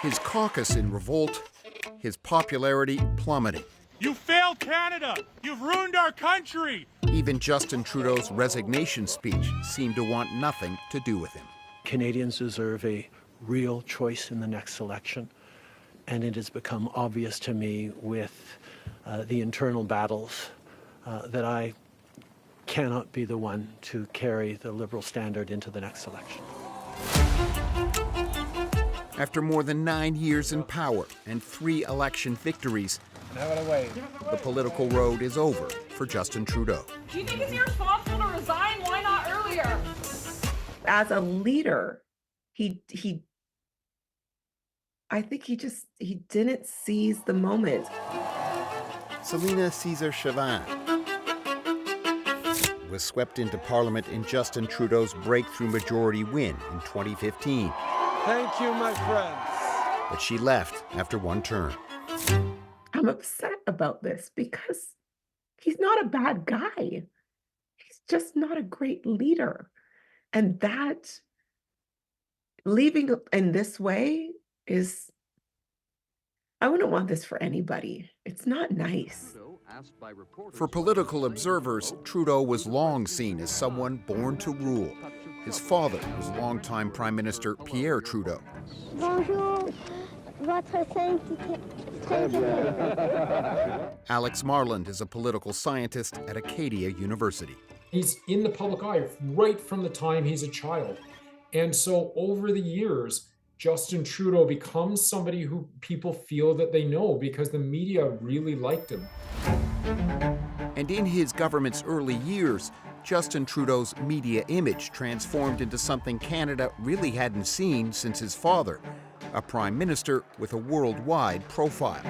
His caucus in revolt, his popularity plummeting. You failed Canada! You've ruined our country! Even Justin Trudeau's resignation speech seemed to want nothing to do with him. Canadians deserve a real choice in the next election, and it has become obvious to me with the internal battles that I cannot be the one to carry the Liberal standard into the next election. After more than 9 years in power and 3 election victories, the political road is over for Justin Trudeau. Do you think it's irresponsible to resign? Why not earlier? As a leader, I think he didn't seize the moment. Selina Caesar-Chauvin was swept into Parliament in Justin Trudeau's breakthrough majority win in 2015. Thank you, my friends. But she left after 1 term. I'm upset about this because he's not a bad guy. He's just not a great leader. And that leaving in this way is, I wouldn't want this for anybody. It's not nice. For political observers, Trudeau was long seen as someone born to rule. His father was longtime Prime Minister Pierre Trudeau. Bonjour, votre sainteté. Alex Marland is a political scientist at Acadia University. He's in the public eye right from the time he's a child. And so over the years, Justin Trudeau becomes somebody who people feel that they know because the media really liked him. And in his government's early years, Justin Trudeau's media image transformed into something Canada really hadn't seen since his father, a prime minister with a worldwide profile.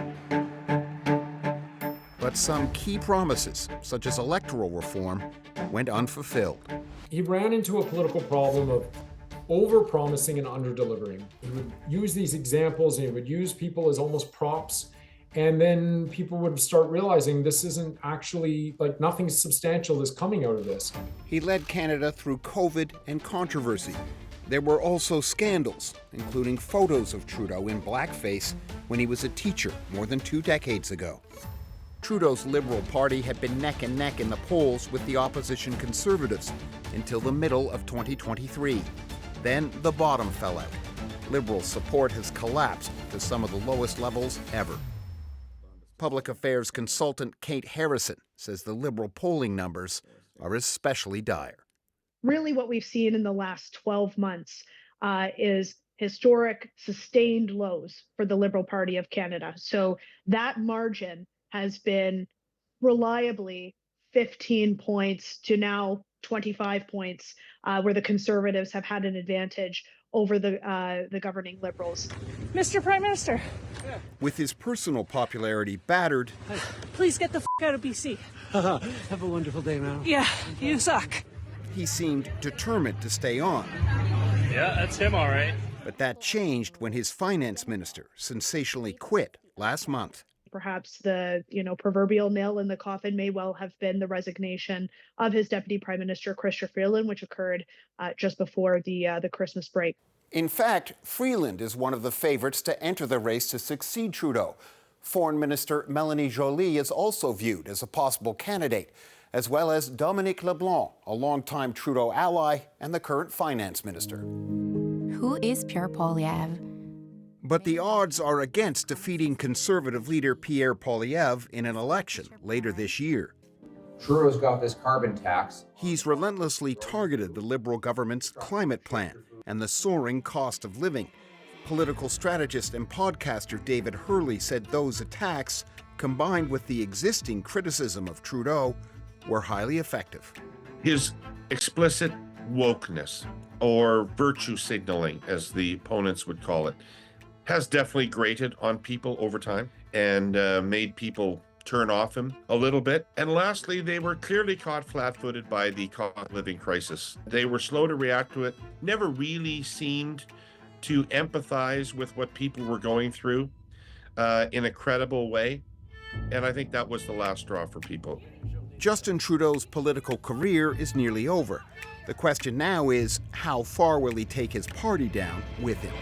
But some key promises, such as electoral reform, went unfulfilled. He ran into a political problem of over-promising and under-delivering. He would use these examples and he would use people as almost props. And then people would start realizing this isn't actually, like, nothing substantial is coming out of this. He led Canada through COVID and controversy. There were also scandals, including photos of Trudeau in blackface when he was a teacher more than 2 decades ago. Trudeau's Liberal Party had been neck and neck in the polls with the opposition Conservatives until the middle of 2023. Then the bottom fell out. Liberal support has collapsed to some of the lowest levels ever. Public affairs consultant Kate Harrison says the Liberal polling numbers are especially dire. Really what we've seen in the last 12 months is historic sustained lows for the Liberal Party of Canada. So that margin has been reliably 15 points to now 25 points, where the Conservatives have had an advantage over the governing Liberals. Mr. Prime Minister. With his personal popularity battered, Please get the out of BC. Have a wonderful day, man. Yeah, you suck. he seemed determined to stay on. Yeah, that's him, all right. But that changed when his finance minister sensationally quit last month. Perhaps the proverbial nail in the coffin may well have been the resignation of his deputy prime minister, Chrystia Freeland, which occurred just before the Christmas break. In fact, Freeland is one of the favorites to enter the race to succeed Trudeau. Foreign Minister Mélanie Joly is also viewed as a possible candidate, as well as Dominic LeBlanc, a longtime Trudeau ally and the current finance minister. Who is Pierre Poilievre? But the odds are against defeating Conservative leader Pierre Poilievre in an election later this year. Trudeau's got this carbon tax. He's relentlessly targeted the Liberal government's climate plan and the soaring cost of living. Political strategist and podcaster David Hurley said those attacks, combined with the existing criticism of Trudeau, were highly effective. His explicit wokeness, or virtue signaling, as the opponents would call it, has definitely grated on people over time and made people turn off him a little bit. And lastly, they were clearly caught flat-footed by the cost of living crisis. They were slow to react to it, never really seemed to empathize with what people were going through in a credible way. And I think that was the last straw for people. Justin Trudeau's political career is nearly over. The question now is, how far will he take his party down with him?